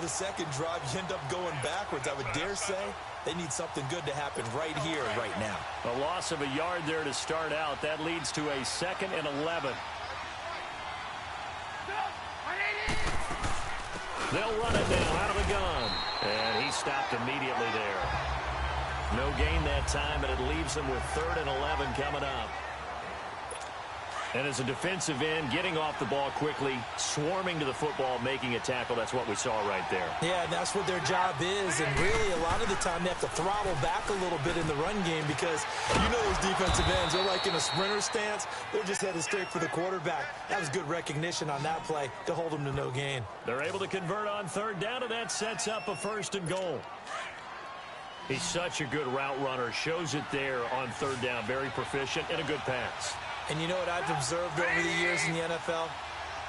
the second drive, you end up going backwards. I would dare say they need something good to happen right here, right now. A loss of a yard there to start out. That leads to a 2nd and 11. They'll run it now out of the gun. And he stopped immediately there. No gain that time, and it leaves them with 3rd and 11 coming up. And as a defensive end, getting off the ball quickly, swarming to the football, making a tackle, that's what we saw right there. Yeah, and that's what their job is. And really, a lot of the time, they have to throttle back a little bit in the run game because you know those defensive ends, they're like in a sprinter stance. They're just headed straight for the quarterback. That was good recognition on that play to hold them to no gain. They're able to convert on 3rd down, and that sets up a 1st and goal. He's such a good route runner. Shows it there on 3rd down. Very proficient and a good pass. And you know what I've observed over the years in the NFL?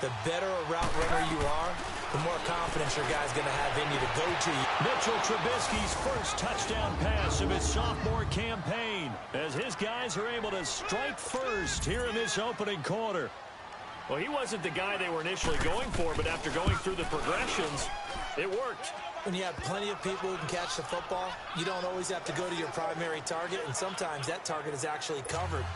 The better a route runner you are, the more confidence your guy's going to have in you to go to you. Mitchell Trubisky's first touchdown pass of his sophomore campaign as his guys are able to strike first here in this opening quarter. Well, he wasn't the guy they were initially going for, but after going through the progressions, it worked. When you have plenty of people who can catch the football, you don't always have to go to your primary target, and sometimes that target is actually covered.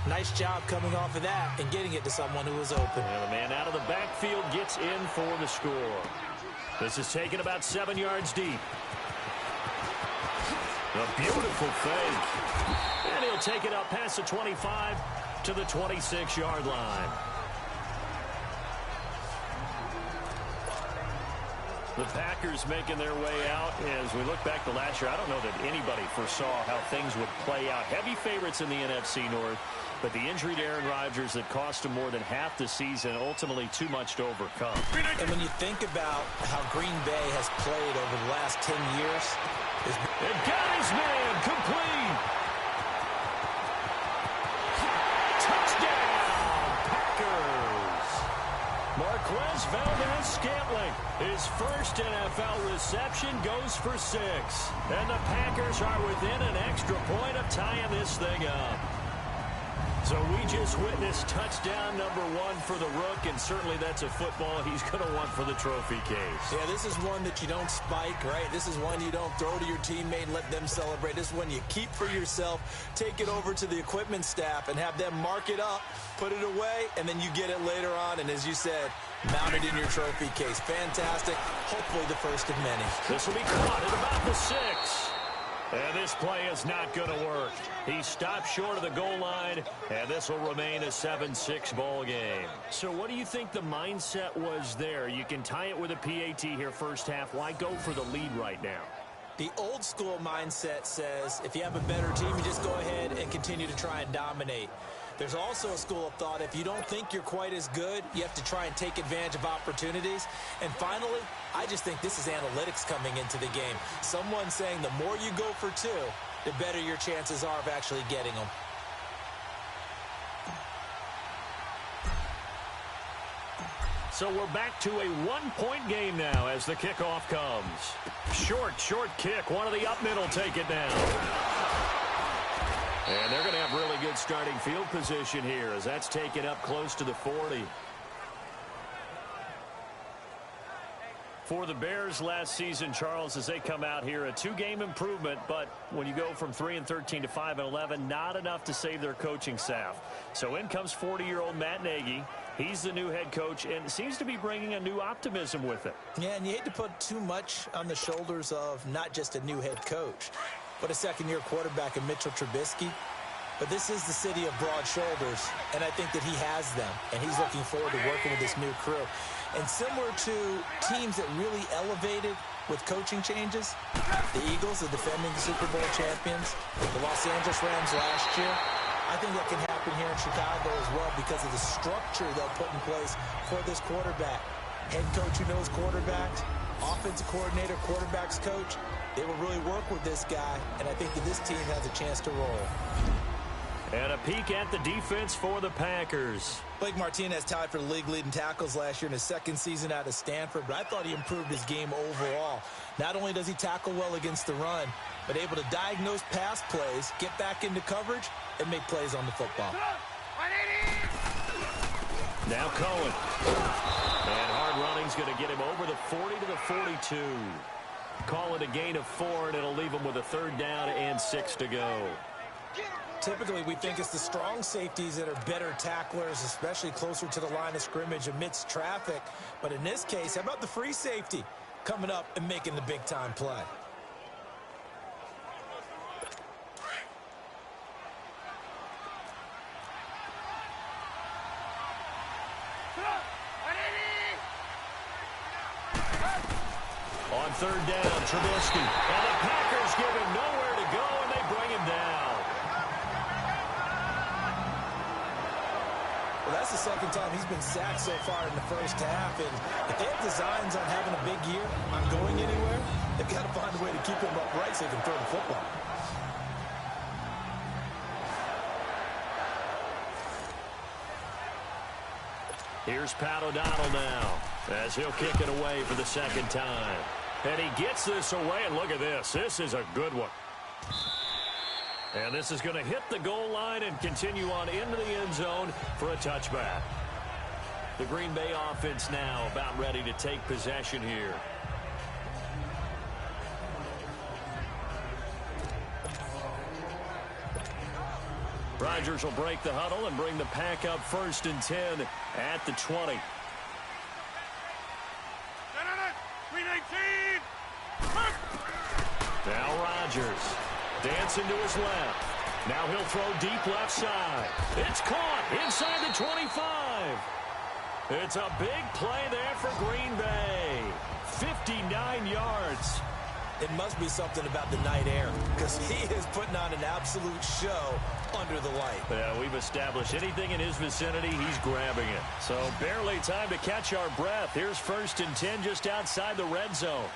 Nice job coming off of that and getting it to someone who was open. And the man out of the backfield gets in for the score. This is taken about 7 yards deep. A beautiful fake. And he'll take it up past the 25 to the 26-yard line. The Packers making their way out. As we look back to last year, I don't know that anybody foresaw how things would play out. Heavy favorites in the NFC North, but the injury to Aaron Rodgers that cost him more than half the season, ultimately too much to overcome. And when you think about how Green Bay has played over the last 10 years. And got his man complete. Touchdown, Packers. Marquez Valdez-Scantling, his first NFL reception, goes for 6. And the Packers are within an extra point of tying this thing up. So we just witnessed touchdown number 1 for the Rook, and certainly that's a football he's going to want for the trophy case. Yeah, this is one that you don't spike, right? This is one you don't throw to your teammate and let them celebrate. This is one you keep for yourself, take it over to the equipment staff and have them mark it up, put it away, and then you get it later on. And as you said, mount it in your trophy case. Fantastic. Hopefully the first of many. This will be caught at about the 6. And this play is not going to work. He stopped short of the goal line, and this will remain a 7-6 ball game. So what do you think the mindset was there? You can tie it with a PAT here first half. Why go for the lead right now? The old school mindset says if you have a better team, you just go ahead and continue to try and dominate. There's also a school of thought, if you don't think you're quite as good, you have to try and take advantage of opportunities. And finally, I just think this is analytics coming into the game. Someone saying the more you go for 2, the better your chances are of actually getting them. So we're back to a 1-point game now as the kickoff comes. Short kick. One of the up middle take it down. And they're going to have really good starting field position here as that's taken up close to the 40. For the Bears last season, Charles, as they come out here, a 2-game improvement, but when you go from 3-13 to 5-11, not enough to save their coaching staff. So in comes 40-year-old Matt Nagy. He's the new head coach and seems to be bringing a new optimism with it. Yeah, and you hate to put too much on the shoulders of not just a new head coach, but a second-year quarterback in Mitchell Trubisky. But this is the city of broad shoulders, and I think that he has them, and he's looking forward to working with this new crew. And similar to teams that really elevated with coaching changes, the Eagles, the defending Super Bowl champions, the Los Angeles Rams last year, I think that can happen here in Chicago as well because of the structure they'll put in place for this quarterback. Head coach who knows quarterbacks, offensive coordinator, quarterbacks coach, they will really work with this guy, and I think that this team has a chance to roll. And a peek at the defense for the Packers. Blake Martinez tied for the league-leading tackles last year in his second season out of Stanford, but I thought he improved his game overall. Not only does he tackle well against the run, but able to diagnose pass plays, get back into coverage, and make plays on the football. Now Cohen. And hard running is going to get him over the 40 to the 42. Call it a gain of 4, and it'll leave him with a 3rd down and 6 to go. Typically, we think it's the strong safeties that are better tacklers, especially closer to the line of scrimmage amidst traffic. But in this case, how about the free safety coming up and making the big-time play? On 3rd down, Trubisky. And the Packers give him nowhere to go, and they bring him down. Well, that's the 2nd time he's been sacked so far in the first half. And if they have designs on having a big year, on going anywhere, they've got to find a way to keep him upright so they can throw the football. Here's Pat O'Donnell now, as he'll kick it away for the 2nd time. And he gets this away, and look at this. This is a good one. And this is going to hit the goal line and continue on into the end zone for a touchback. The Green Bay offense now about ready to take possession here. Rodgers will break the huddle and bring the pack up 1st and 10 at the 20. Now Rodgers dancing to his left. Now he'll throw deep left side. It's caught inside the 25. It's a big play there for Green Bay. 59 yards. It must be something about the night air, because he is putting on an absolute show under the light. Yeah, we've established anything in his vicinity, he's grabbing it. So barely time to catch our breath. Here's 1st and 10 just outside the red zone.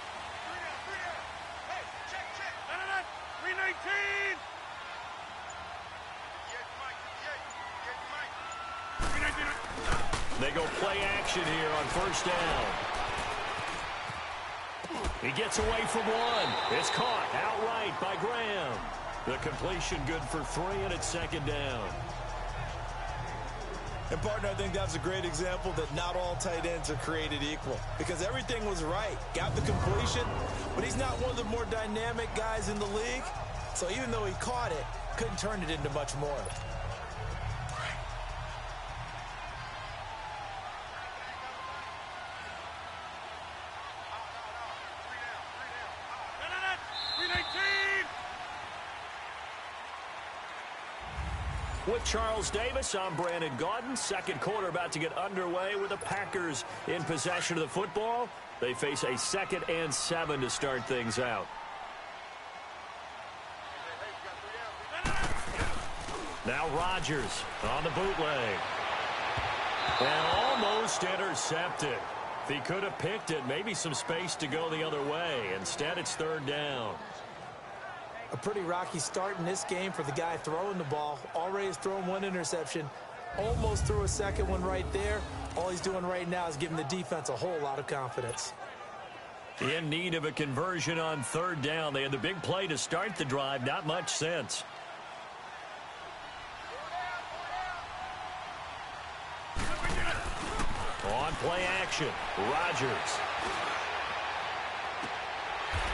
They go play action here on 1st down. He gets away from one. It's caught outright by Graham. The completion good for 3, and it's 2nd down. And, partner, I think that's a great example that not all tight ends are created equal, because everything was right. Got the completion, but he's not one of the more dynamic guys in the league. So even though he caught it, couldn't turn it into much more. With Charles Davis, I'm Brandon Gaudin. 2nd quarter about to get underway with the Packers in possession of the football. They face a 2nd and 7 to start things out. Now Rodgers on the bootleg. And almost intercepted. If he could have picked it, maybe some space to go the other way. Instead, it's 3rd down. A pretty rocky start in this game for the guy throwing the ball. Already has thrown 1 interception. Almost threw a 2nd one right there. All he's doing right now is giving the defense a whole lot of confidence. In need of a conversion on 3rd down. They had the big play to start the drive. Not much sense. On play action, Rodgers.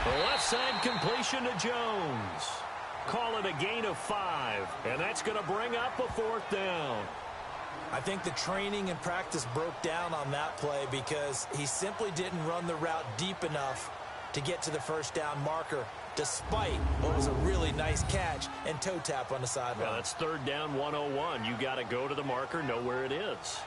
The left side completion to Jones. Call it a gain of 5, and that's going to bring up a 4th down. I think the training and practice broke down on that play because he simply didn't run the route deep enough to get to the 1st down marker, despite what was a really nice catch and toe tap on the sideline. Well, that's 3rd down 101. You got to go to the marker, know where it is.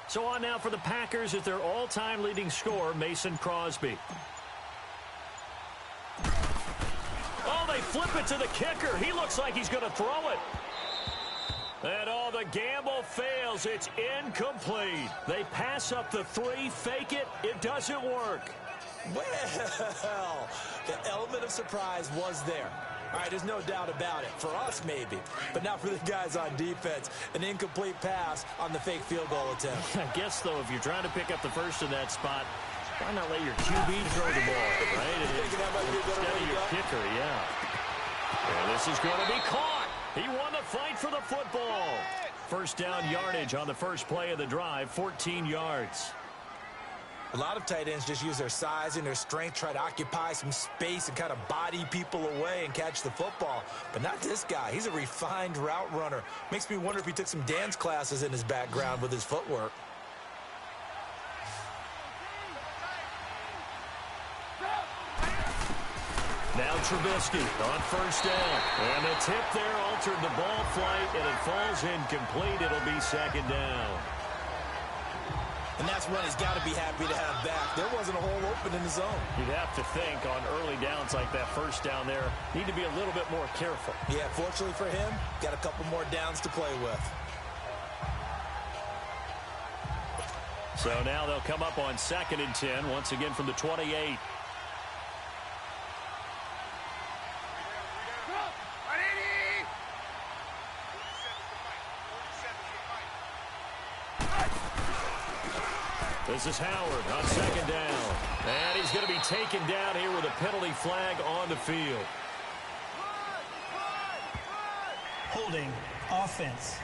So on now for the Packers is their all-time leading scorer, Mason Crosby. Oh, they flip it to the kicker. He looks like he's going to throw it. And oh, the gamble fails. It's incomplete. They pass up the 3, fake it. It doesn't work. Well, the element of surprise was there. All right, there's no doubt about it. For us, maybe. But not for the guys on defense. An incomplete pass on the fake field goal attempt. I guess, though, if you're trying to pick up the first in that spot, why not let your QB throw the ball, right? Instead of your kicker, yeah. And this is going to be caught. He won the fight for the football. First down yardage on the first play of the drive, 14 yards. A lot of tight ends just use their size and their strength, try to occupy some space and kind of body people away and catch the football. But not this guy. He's a refined route runner. Makes me wonder if he took some dance classes in his background with his footwork. Now Trubisky on first down. And the tip there altered the ball flight, and it falls incomplete. It'll be second down. And that's one he's got to be happy to have back. There wasn't a hole open in the zone. You'd have to think on early downs like that first down there, need to be a little bit more careful. Yeah, fortunately for him, got a couple more downs to play with. So now they'll come up on 2nd and 10, once again from the 28. This is Howard on 2nd down. And he's going to be taken down here with a penalty flag on the field. Holding offense.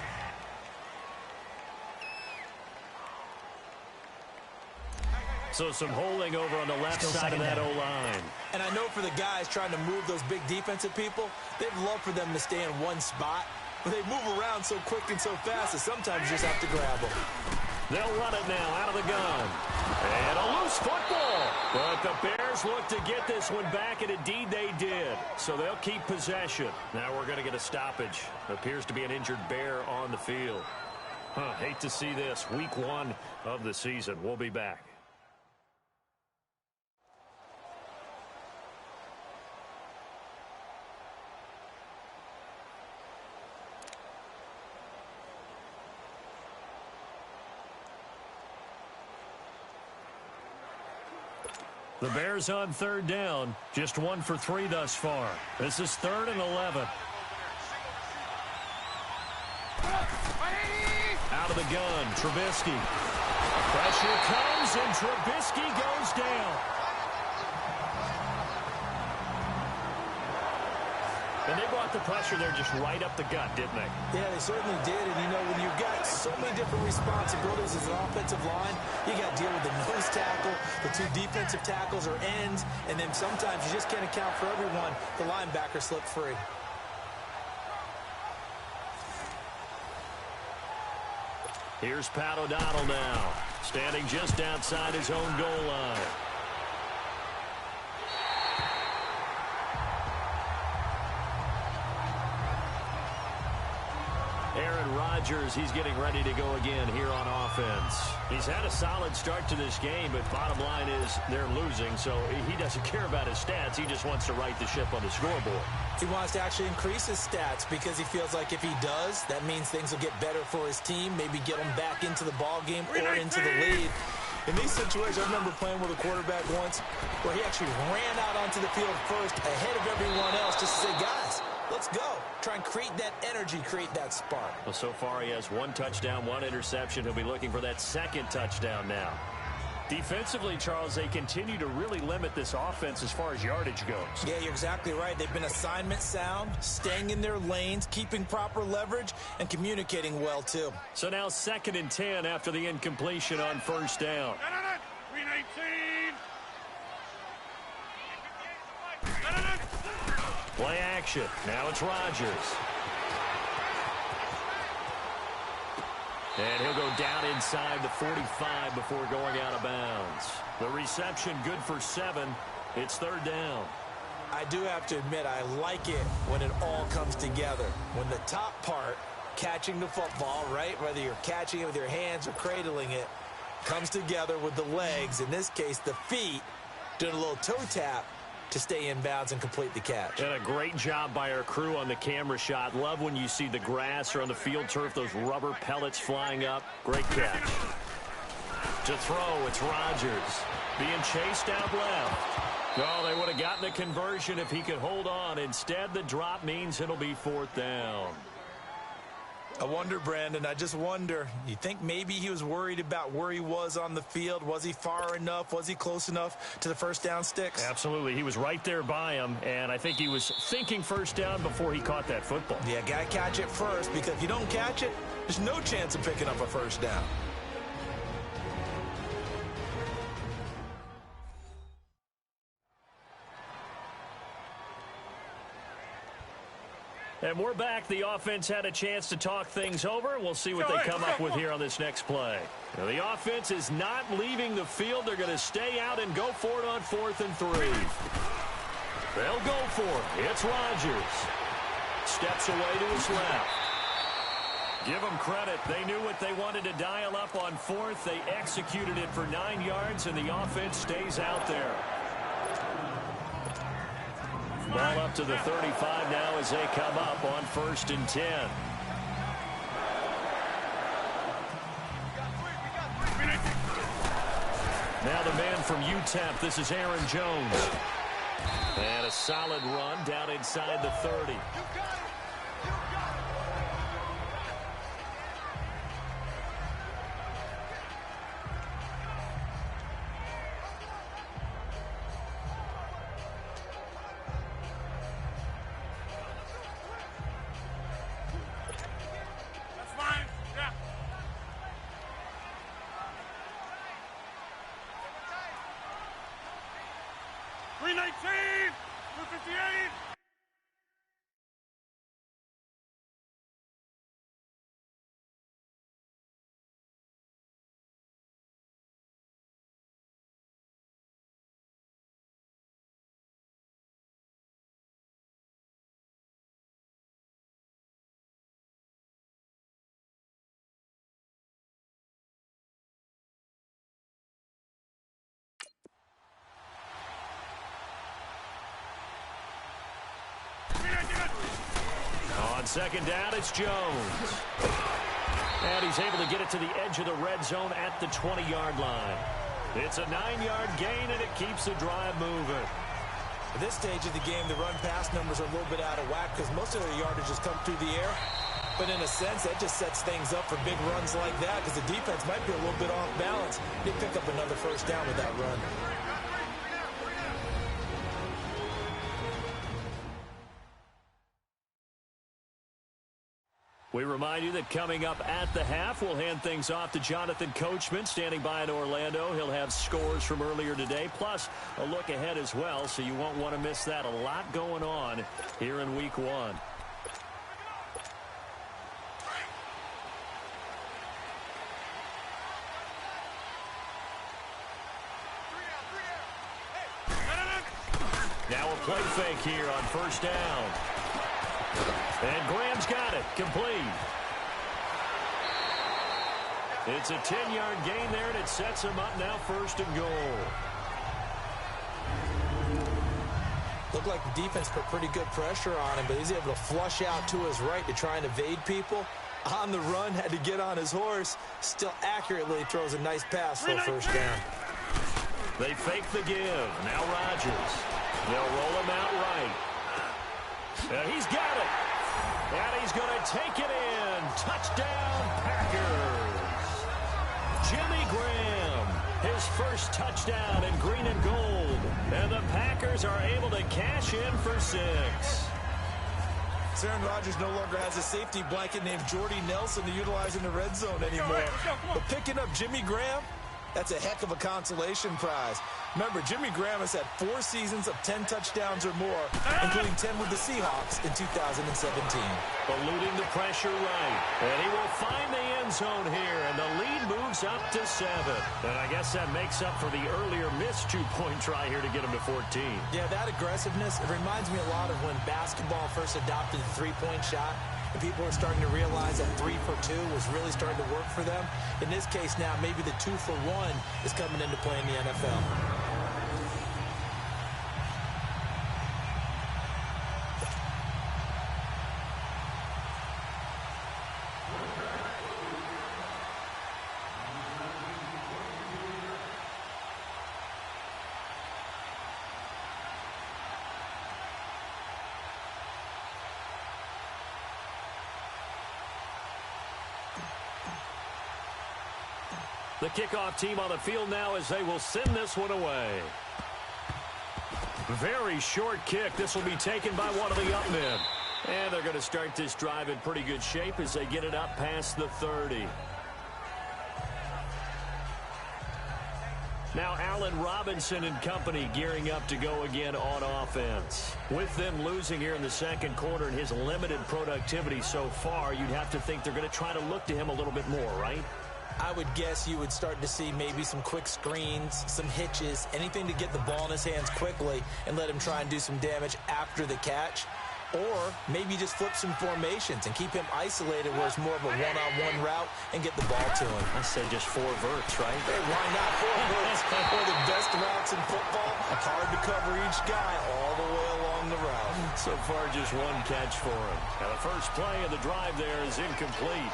So some holding over on the left side of that O-line. And I know for the guys trying to move those big defensive people, they'd love for them to stay in one spot. But they move around so quick and so fast that sometimes you just have to grab them. They'll run it now out of the gun. And a loose football. But the Bears look to get this one back, and indeed they did. So they'll keep possession. Now we're going to get a stoppage. Appears to be an injured Bear on the field. Hate to see this. Week 1 of the season. We'll be back. The Bears on 3rd down. Just 1 for 3 thus far. This is 3rd and 11. Out of the gun, Trubisky. Pressure comes, and Trubisky goes down. And they brought the pressure there just right up the gut, didn't they? Yeah, they certainly did. And, you know, when you've got so many different responsibilities as an offensive line, you got to deal with the nose tackle, the 2 defensive tackles or ends, and then sometimes you just can't account for everyone. The linebacker slipped free. Here's Pat O'Donnell now, standing just outside his own goal line. Aaron Rodgers, he's getting ready to go again here on offense. He's had a solid start to this game, but bottom line is they're losing, so he doesn't care about his stats. He just wants to right the ship on the scoreboard. He wants to actually increase his stats because he feels like if he does, that means things will get better for his team, maybe get him back into the ball game or into the lead. In these situations, I remember playing with a quarterback once where he actually ran out onto the field first ahead of everyone else just to say, guys, let's go. Try and create that energy, create that spark. Well, so far he has 1 touchdown, 1 interception. He'll be looking for that 2nd touchdown now. Defensively, Charles, they continue to really limit this offense as far as yardage goes. Yeah, you're exactly right. They've been assignment sound, staying in their lanes, keeping proper leverage, and communicating well, too. So now 2nd and 10 after the incompletion on 1st down. 319. Play action. Now it's Rodgers. And he'll go down inside the 45 before going out of bounds. The reception good for 7. It's 3rd down. I do have to admit, I like it when it all comes together. When the top part, catching the football, right, whether you're catching it with your hands or cradling it, comes together with the legs, in this case the feet, doing a little toe tap to stay in bounds and complete the catch. And a great job by our crew on the camera shot. Love when you see the grass or on the field turf, those rubber pellets flying up. Great catch. To throw, it's Rodgers. Being chased out left. Oh, they would have gotten a conversion if he could hold on. Instead, the drop means it'll be 4th down. I wonder, Brandon, I just wonder, you think maybe he was worried about where he was on the field? Was he far enough? Was he close enough to the first down sticks? Absolutely. He was right there by him, and I think he was thinking first down before he caught that football. Yeah, got to catch it first, because if you don't catch it, there's no chance of picking up a first down. And we're back. The offense had a chance to talk things over. We'll see what they come up with here on this next play. Now, the offense is not leaving the field. They're going to stay out and go for it on 4th and 3. They'll go for it. It's Rodgers. Steps away to his left. Give them credit. They knew what they wanted to dial up on 4th. They executed it for 9 yards, and the offense stays out there. Ball up to the 35 now as they come up on 1st and 10. Now the man from UTEP, this is Aaron Jones. And a solid run down inside the 30. On 2nd down, it's Jones. And he's able to get it to the edge of the red zone at the 20-yard line. It's a 9-yard gain, and it keeps the drive moving. At this stage of the game, the run-pass numbers are a little bit out of whack because most of their yardage has come through the air. But in a sense, that just sets things up for big runs like that because the defense might be a little bit off balance. They pick up another first down with that run. We remind you that coming up at the half, we'll hand things off to Jonathan Coachman, standing by in Orlando. He'll have scores from earlier today, plus a look ahead as well, so you won't want to miss that. A lot going on here in Week 1. Now a play fake here on 1st down. And Graham's got it. Complete. It's a 10-yard gain there, and it sets him up now 1st and goal. Looked like the defense put pretty good pressure on him, but he's able to flush out to his right to try and evade people. On the run, had to get on his horse. Still accurately throws a nice pass for a first down. They fake the give. Now Rodgers. They'll roll him out right. And he's got it. And he's going to take it in. Touchdown, Packers. Jimmy Graham, his first touchdown in green and gold. And the Packers are able to cash in for 6. Aaron Rodgers no longer has a safety blanket named Jordy Nelson to utilize in the red zone anymore. But picking up Jimmy Graham, that's a heck of a consolation prize. Remember, Jimmy Graham has had 4 seasons of 10 touchdowns or more, including 10 with the Seahawks in 2017. Eluding the pressure right. And he will find the end zone here, and the lead moves up to 7. And I guess that makes up for the earlier missed 2-point try here to get him to 14. Yeah, that aggressiveness, it reminds me a lot of when basketball first adopted the three-point shot. And people are starting to realize that 3 for 2 was really starting to work for them. In this case now, maybe the 2 for 1 is coming into play in the NFL. The kickoff team on the field now as they will send this one away. Very short kick. This will be taken by one of the up men. And they're going to start this drive in pretty good shape as they get it up past the 30. Now Allen Robinson and company gearing up to go again on offense. With them losing here in the second quarter and his limited productivity so far, you'd have to think they're going to try to look to him a little bit more, right? I would guess you would start to see maybe some quick screens, some hitches, anything to get the ball in his hands quickly and let him try and do some damage after the catch. Or maybe just flip some formations and keep him isolated where it's more of a one-on-one route and get the ball to him. I said just 4 verts, right? Hey, why not 4 verts? One of the best routes in football. It's hard to cover each guy all the way along the route. So far, just 1 catch for him. And the first play of the drive there is incomplete.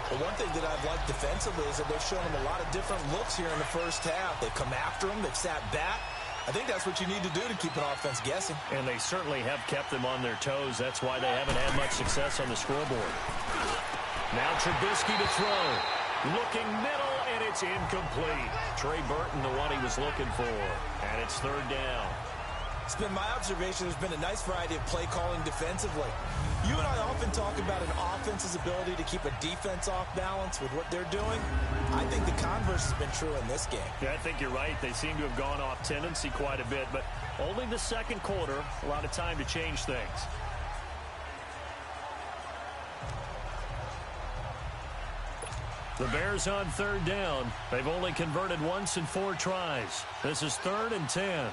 Well, one thing that I've liked defensively is that they've shown him a lot of different looks here in the first half. They've come after him. They've sat back. I think that's what you need to do to keep an offense guessing. And they certainly have kept them on their toes. That's why they haven't had much success on the scoreboard. Now Trubisky to throw. Looking middle, and it's incomplete. Trey Burton, the one he was looking for. And it's 3rd down. It's been my observation there's been a nice variety of play calling defensively. You and I often talk about an offense's ability to keep a defense off balance with what they're doing. I think the converse has been true in this game. Yeah, I think you're right. They seem to have gone off tendency quite a bit, but only the second quarter, a lot of time to change things. The Bears on 3rd down. They've only converted once in 4 tries. This is 3rd and 10.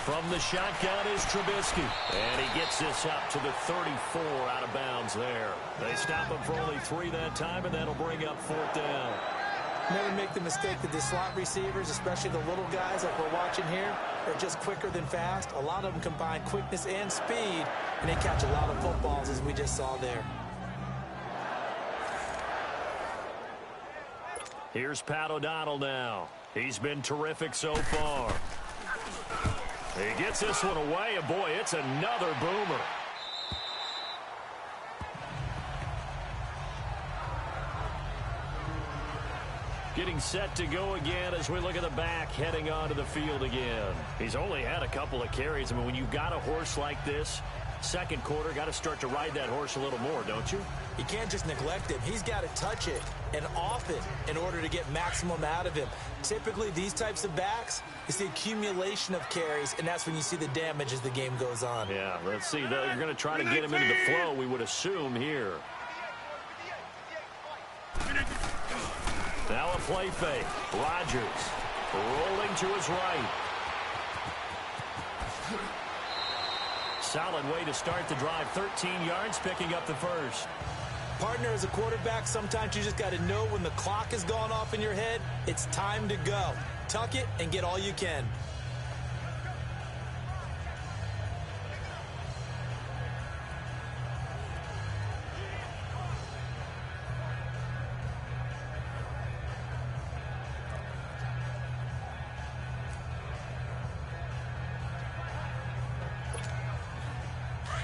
From the shotgun is Trubisky. And he gets this up to the 34 out of bounds there. They stop him for only 3 that time, and that'll bring up 4th down. Never make the mistake that the slot receivers, especially the little guys like we're watching here, are just quicker than fast. A lot of them combine quickness and speed, and they catch a lot of footballs, as we just saw there. Here's Pat O'Donnell now. He's been terrific so far. He gets this one away, and boy, it's another boomer. Getting set to go again as we look at the back, heading onto the field again. He's only had a couple of carries. I mean, when you've got a horse like this, second quarter, got to start to ride that horse a little more, don't you? You can't just neglect him. He's got to touch it and off it in order to get maximum out of him. Typically, these types of backs, it's the accumulation of carries, and that's when you see the damage as the game goes on. Yeah, let's see. You're going to try to get him into the flow, we would assume, here. Now a play fake. Rodgers rolling to his right. Solid way to start the drive. 13 yards, picking up the first. Partner, as a quarterback, sometimes you just got to know when the clock has gone off in your head, it's time to go. Tuck it and get all you can.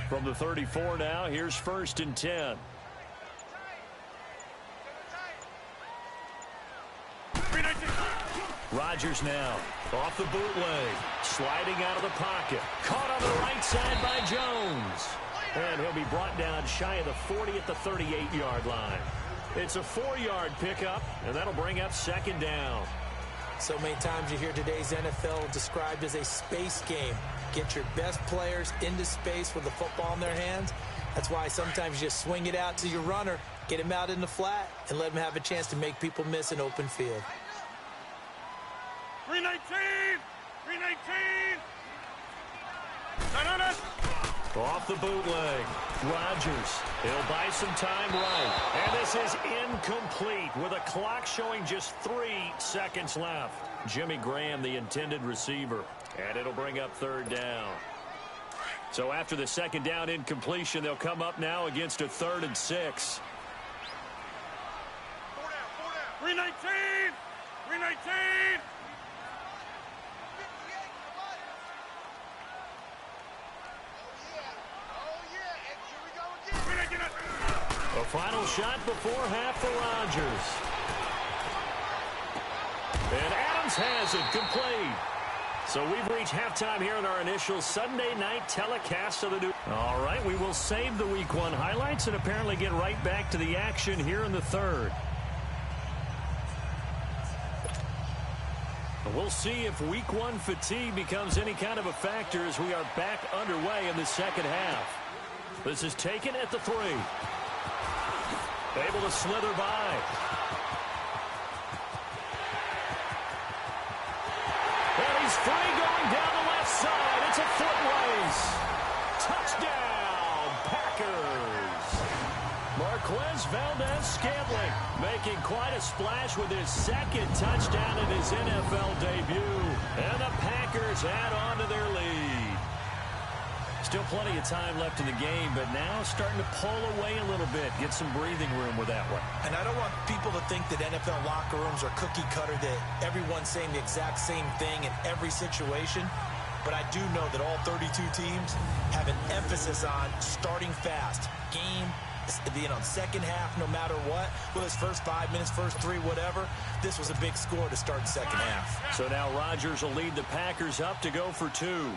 From the 34 now, here's 1st and 10. Rodgers now off the bootleg, sliding out of the pocket, caught on the right side by Jones, and he'll be brought down shy of the 40 at the 38-yard line. It's a 4-yard pickup, and that'll bring up 2nd down. So many times you hear today's NFL described as a space game. Get your best players into space with the football in their hands. That's why sometimes you just swing it out to your runner, get him out in the flat, and let him have a chance to make people miss an open field. 319! 319! Off the bootleg, Rodgers. He'll buy some time right. And this is incomplete with a clock showing just 3 seconds left. Jimmy Graham, the intended receiver. And it'll bring up 3rd down. So after the 2nd down incompletion, they'll come up now against a 3rd and 6. 319! 319! The final shot before half for Rodgers. And Adams has it complete. So we've reached halftime here in our initial Sunday night telecast of the new. All right, we will save the Week 1 highlights and apparently get right back to the action here in the third. We'll see if Week 1 fatigue becomes any kind of a factor as we are back underway in the second half. This is taken at the 3. Able to slither by. And he's free going down the left side. It's a foot race. Touchdown, Packers. Marquez Valdes-Scantling making quite a splash with his second touchdown in his NFL debut. And the Packers add on to their lead. Still plenty of time left in the game, but now starting to pull away a little bit. Get some breathing room with that one. And I don't want people to think that NFL locker rooms are cookie cutter, that everyone's saying the exact same thing in every situation. But I do know that all 32 teams have an emphasis on starting fast. Game, second half, no matter what. Well, his first 5 minutes, first 3, whatever. This was a big score to start the second half. So now Rodgers will lead the Packers up to go for 2.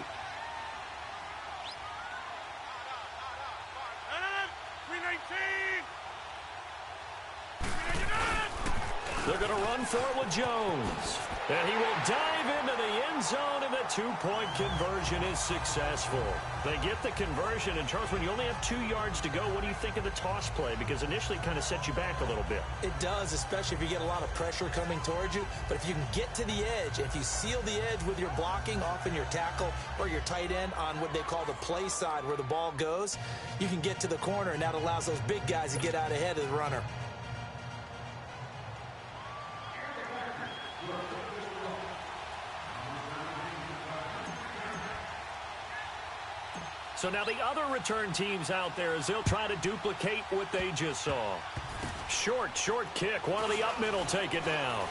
They're going to run for it with Jones. And he will dive into the end zone, and the 2-point conversion is successful. They get the conversion, and Charles, when you only have 2 yards to go, what do you think of the toss play? Because initially it kind of sets you back a little bit. It does, especially if you get a lot of pressure coming towards you. But if you can get to the edge, if you seal the edge with your blocking, often your tackle or your tight end on what they call the play side where the ball goes, you can get to the corner, and that allows those big guys to get out ahead of the runner. So now the other return teams out there as they'll try to duplicate what they just saw. Short kick. One of the up middle take it down.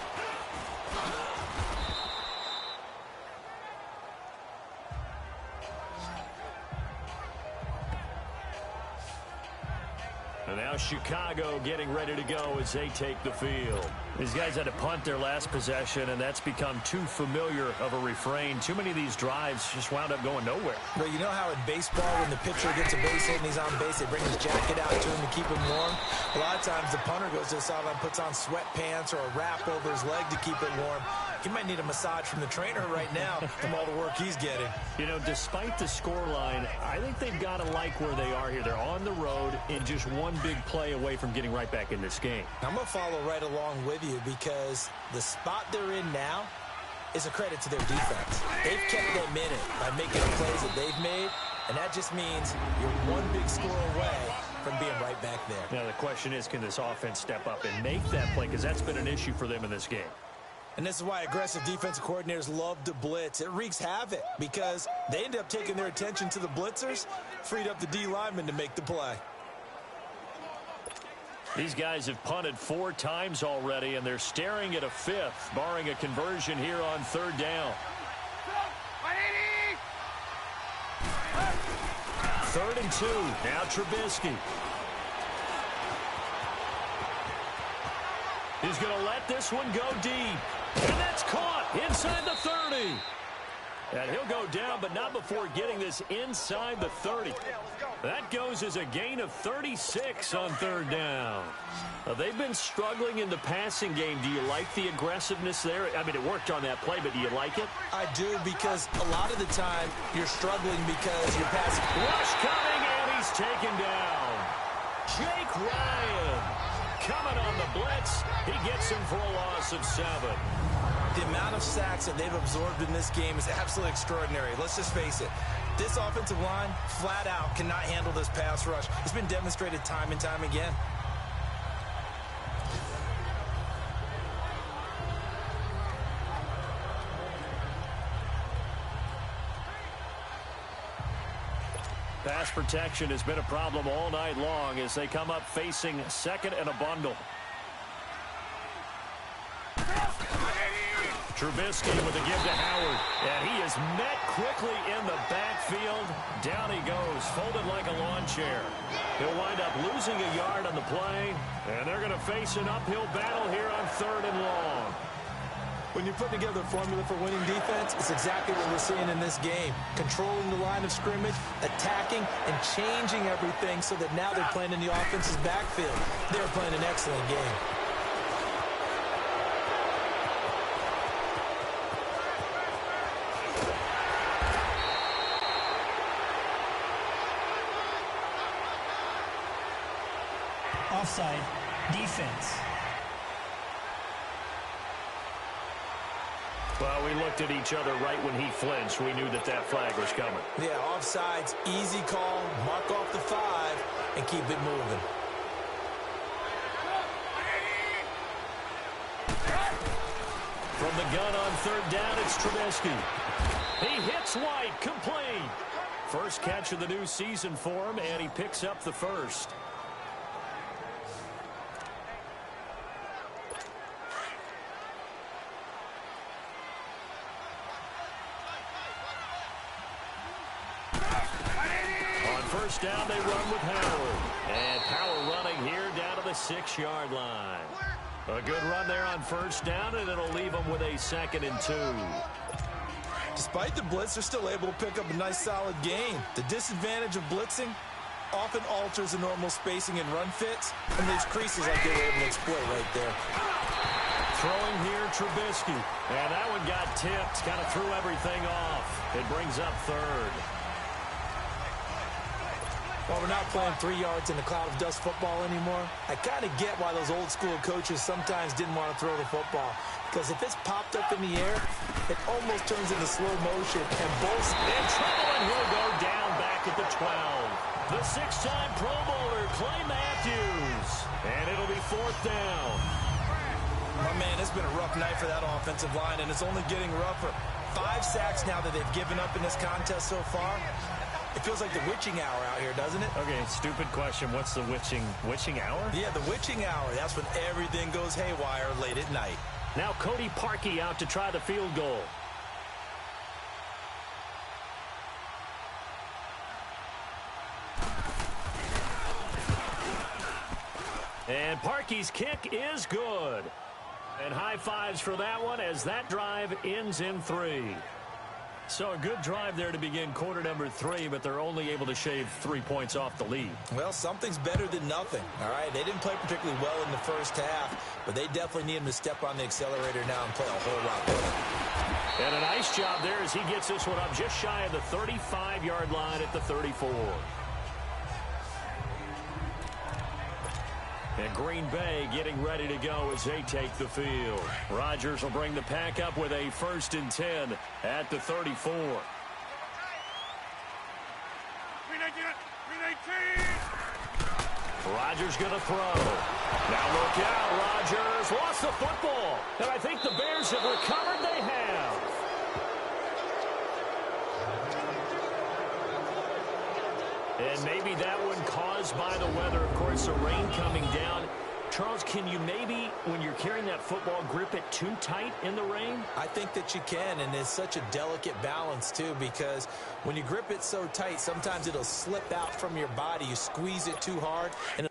And now Chicago getting ready to go as they take the field. These guys had to punt their last possession, and that's become too familiar of a refrain. Too many of these drives just wound up going nowhere. Well, you know how in baseball, when the pitcher gets a base hit and he's on base, they bring his jacket out to him to keep him warm? A lot of times the punter goes to the sideline, puts on sweatpants or a wrap over his leg to keep it warm. He might need a massage from the trainer right now from all the work he's getting. You know, despite the scoreline, I think they've got to like where they are here. They're on the road and just one big play away from getting right back in this game. I'm going to follow right along with you because the spot they're in now is a credit to their defense. They've kept them in it by making the plays that they've made, and that just means you're one big score away from being right back there. Now the question is, can this offense step up and make that play? Because that's been an issue for them in this game. And this is why aggressive defensive coordinators love to blitz. It wreaks havoc because they end up taking their attention to the blitzers, freed up the D linemen to make the play. These guys have punted 4 times already, and they're staring at a 5th, barring a conversion here on 3rd down. 3rd and 2. Now Trubisky. He's going to let this one go deep. And that's caught inside the 30. And he'll go down, but not before getting this inside the 30. That goes as a gain of 36 on 3rd down. They've been struggling in the passing game. Do you like the aggressiveness there? I mean, it worked on that play, but do you like it? I do, because a lot of the time you're struggling because you're passing. Rush coming, and he's taken down. Jake Ryan coming on the blitz. He gets him for a loss of 7. The amount of sacks that they've absorbed in this game is absolutely extraordinary. Let's just face it. This offensive line, flat out, cannot handle this pass rush. It's been demonstrated time and time again. Pass protection has been a problem all night long as they come up facing 2nd and a bundle. Trubisky with a give to Howard. And he is met quickly in the backfield. Down he goes, folded like a lawn chair. He'll wind up losing a yard on the play. And they're going to face an uphill battle here on 3rd and long. When you put together a formula for winning defense, it's exactly what we're seeing in this game. Controlling the line of scrimmage, attacking, and changing everything so that now they're playing in the offense's backfield. They're playing an excellent game. Offside. Defense. Well, we looked at each other right when he flinched. We knew that that flag was coming. Yeah, offsides, easy call, mark off the 5, and keep it moving. From the gun on 3rd down, it's Trubisky. He hits White, complete. First catch of the new season for him, and he picks up the first. First down, they run with Howard. And Power running here down to the 6-yard line. A good run there on first down, and it'll leave them with a 2nd and 2. Despite the blitz, they're still able to pick up a nice, solid gain. The disadvantage of blitzing often alters the normal spacing and run fits, and leaves creases like they were able to exploit right there. Throwing here, Trubisky. And that one got tipped, kind of threw everything off. It brings up 3rd. While we're not playing 3 yards in a cloud of dust football anymore, I kind of get why those old school coaches sometimes didn't want to throw the football. Because if it's popped up in the air, it almost turns into slow motion. And Bolts in trouble, and he'll go down back at the 12. The 6-time Pro Bowler, Clay Matthews. And it'll be 4th down. My man, it's been a rough night for that offensive line, and it's only getting rougher. 5 sacks now that they've given up in this contest so far. It feels like the witching hour out here, doesn't it? Okay, stupid question. What's the witching hour? Yeah, the witching hour. That's when everything goes haywire late at night. Now Cody Parkey out to try the field goal. And Parkey's kick is good. And high fives for that one as that drive ends in 3. So a good drive there to begin quarter number 3, but they're only able to shave 3 points off the lead. Well, something's better than nothing, all right? They didn't play particularly well in the first half, but they definitely need him to step on the accelerator now and play a whole lot better. And a nice job there as he gets this one up just shy of the 35-yard line at the 34. And Green Bay getting ready to go as they take the field. Rodgers will bring the pack up with a 1st and 10 at the 34. 319. Rodgers going to throw. Now look out, Rodgers lost the football. And I think the Bears have recovered. They have. And maybe that one caused by the weather. Of course, the rain coming down. Charles, can you maybe, when you're carrying that football, grip it too tight in the rain? I think that you can, and it's such a delicate balance, too, because when you grip it so tight, sometimes it'll slip out from your body. You squeeze it too hard, and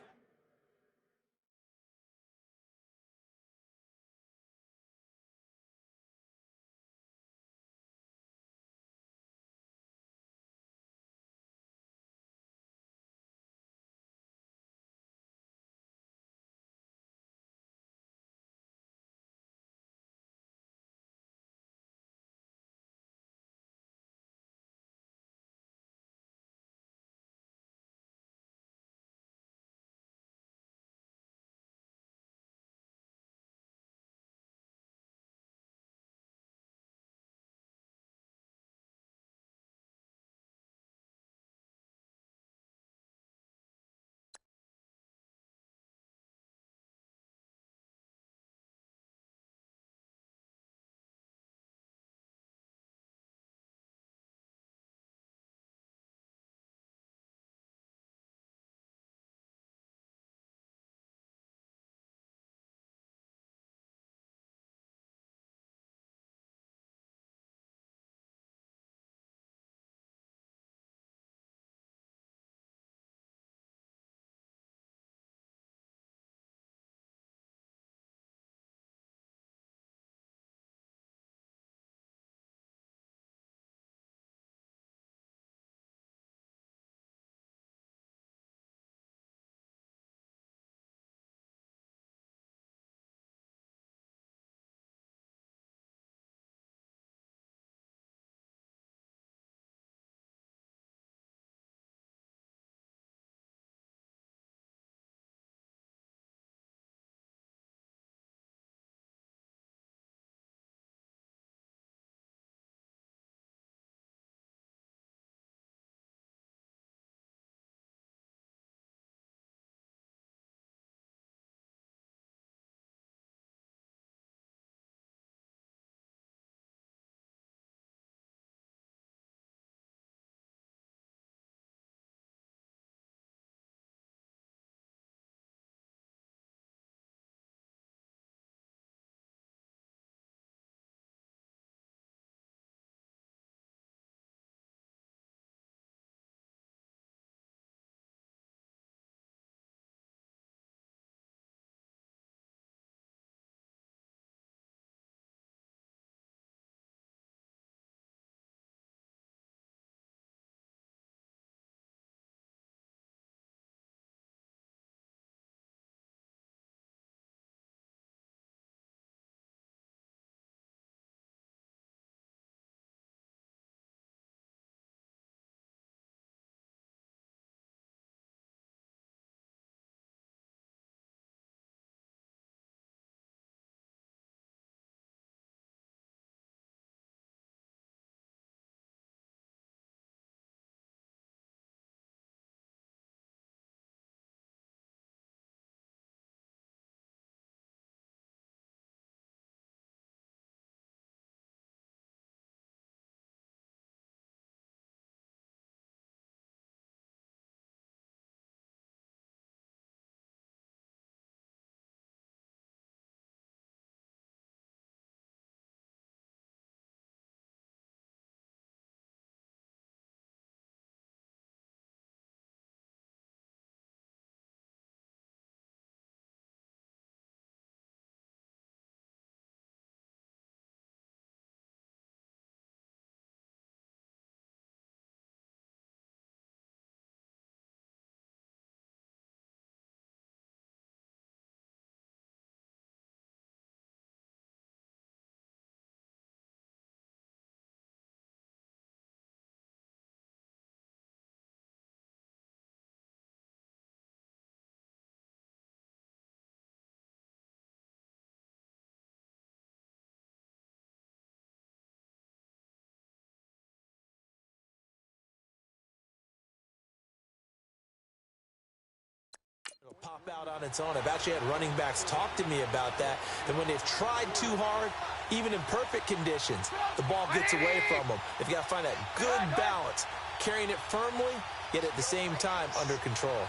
Pop out on its own. I've actually had running backs talk to me about that. And when they've tried too hard, even in perfect conditions, the ball gets away from them. They've got to find that good balance, carrying it firmly, yet at the same time under control.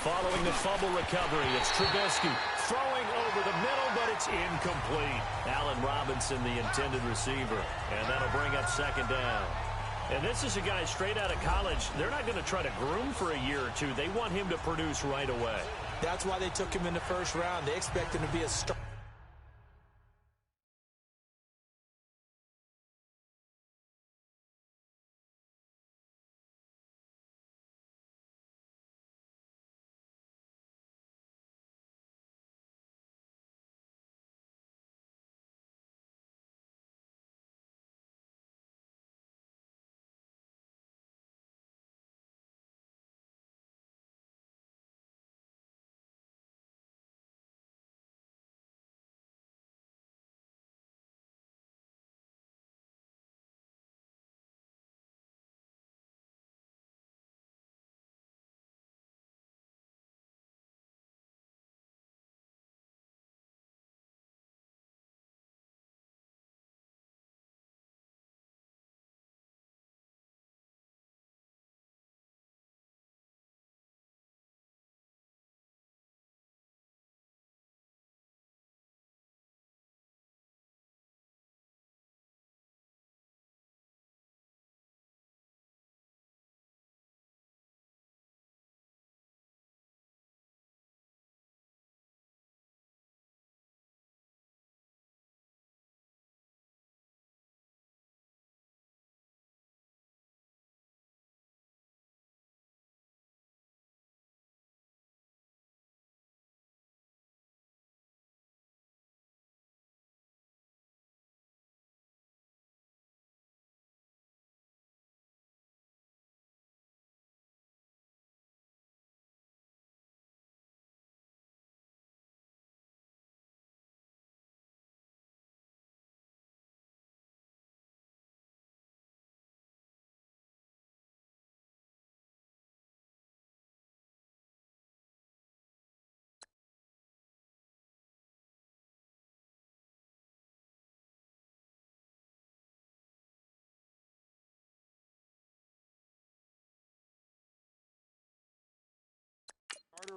Following the fumble recovery, it's Trubisky throwing over the middle, but it's incomplete. Allen Robinson, the intended receiver, and that'll bring up second down. And this is a guy straight out of college. They're not going to try to groom for a year or two. They want him to produce right away. That's why they took him in the first round. They expect him to be a star.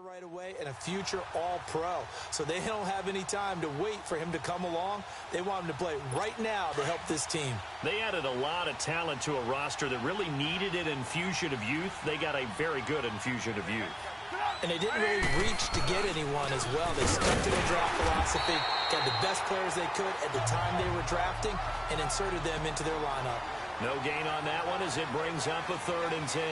Right away and a future All-Pro. So they don't have any time to wait for him to come along. They want him to play right now to help this team. They added a lot of talent to a roster that really needed an infusion of youth. They got a very good infusion of youth. And they didn't really reach to get anyone as well. They stuck to their draft philosophy, got the best players they could at the time they were drafting, and inserted them into their lineup. No gain on that one as it brings up a 3rd and 10.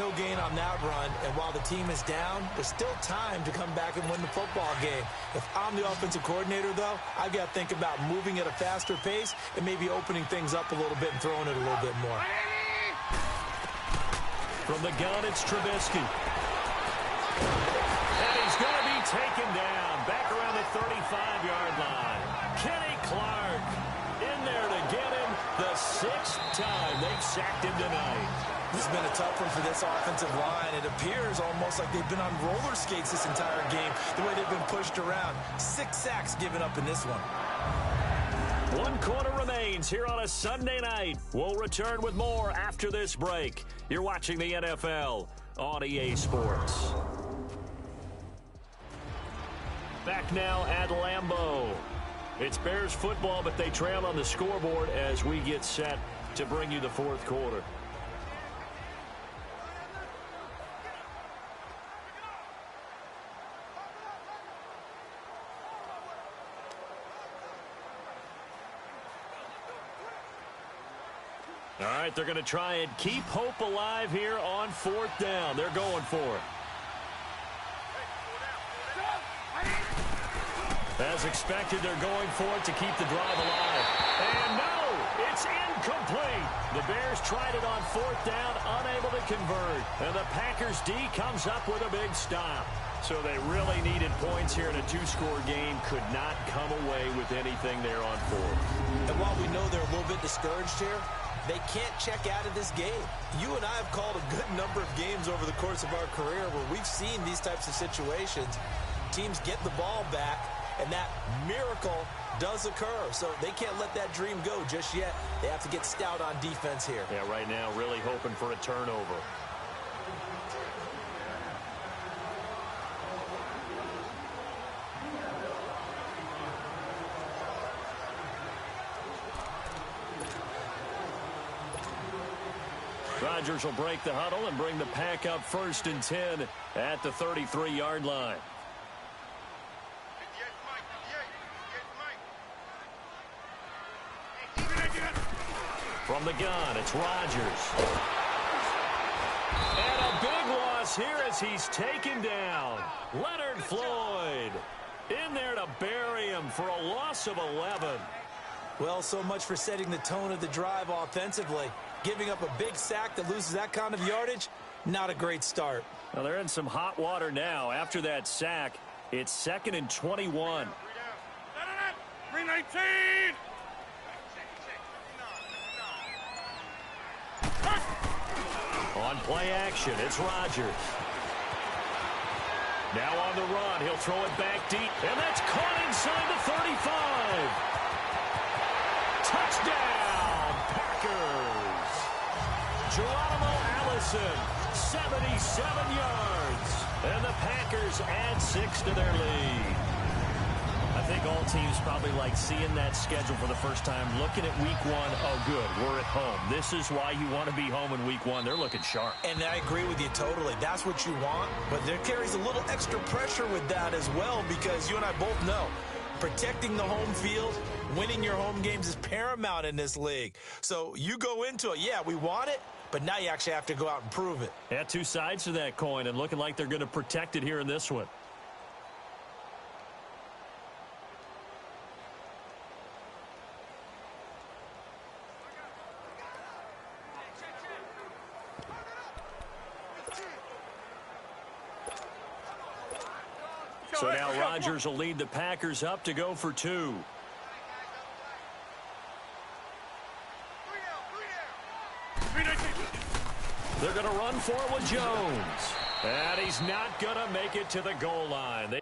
No gain on that run, and while the team is down, there's still time to come back and win the football game. If I'm the offensive coordinator, though, I've got to think about moving at a faster pace and maybe opening things up a little bit and throwing it a little bit more. From the gun, it's Trubisky. And he's going to be taken down back around the 35-yard line. Kenny Clark in there to get him the 6th time they've sacked him tonight. This has been a tough one for this offensive line. It appears almost like they've been on roller skates this entire game, the way they've been pushed around. 6 sacks given up in this one. 1 quarter remains here on a Sunday night. We'll return with more after this break. You're watching the NFL on EA Sports. Back now at Lambeau. It's Bears football, but they trail on the scoreboard as we get set to bring you the 4th quarter. All right, they're going to try and keep hope alive here on 4th down. They're going for it. As expected, they're going for it to keep the drive alive. And no, it's incomplete. The Bears tried it on 4th down, unable to convert. And the Packers D comes up with a big stop. So they really needed points here in a 2-score game. Could not come away with anything there on 4th. And while we know they're a little bit discouraged here, They can't check out of this game. You and I have called a good number of games over the course of our career where we've seen these types of situations. Teams get the ball back, and that miracle does occur. So they can't let that dream go just yet. They have to get stout on defense here. Yeah, right now really hoping for a turnover. Rodgers will break the huddle and bring the pack up 1st and 10 at the 33-yard line. From the gun, it's Rodgers. And a big loss here as he's taken down. Leonard Floyd in there to bury him for a loss of 11. Well, so much for setting the tone of the drive offensively. Giving up a big sack that loses that kind of yardage, not a great start. Well, they're in some hot water now. After that sack, it's 2nd and 21. 319. On play action, it's Rodgers. Now on the run, he'll throw it back deep, and that's caught inside the 35. Touchdown, Packers. Geronimo Allison, 77 yards. And the Packers add 6 to their lead. I think all teams probably like seeing that schedule for the first time, looking at week 1. Oh, good, we're at home. This is why you want to be home in week 1. They're looking sharp. And I agree with you totally. That's what you want, but there carries a little extra pressure with that as well, because you and I both know protecting the home field, winning your home games is paramount in this league. So you go into it, yeah, we want it, but now you actually have to go out and prove it. Yeah, two sides to that coin, and looking like they're going to protect it here in this one. So now Rodgers will lead the Packers up to go for 2. They're going to run for it with Jones. And he's not going to make it to the goal line.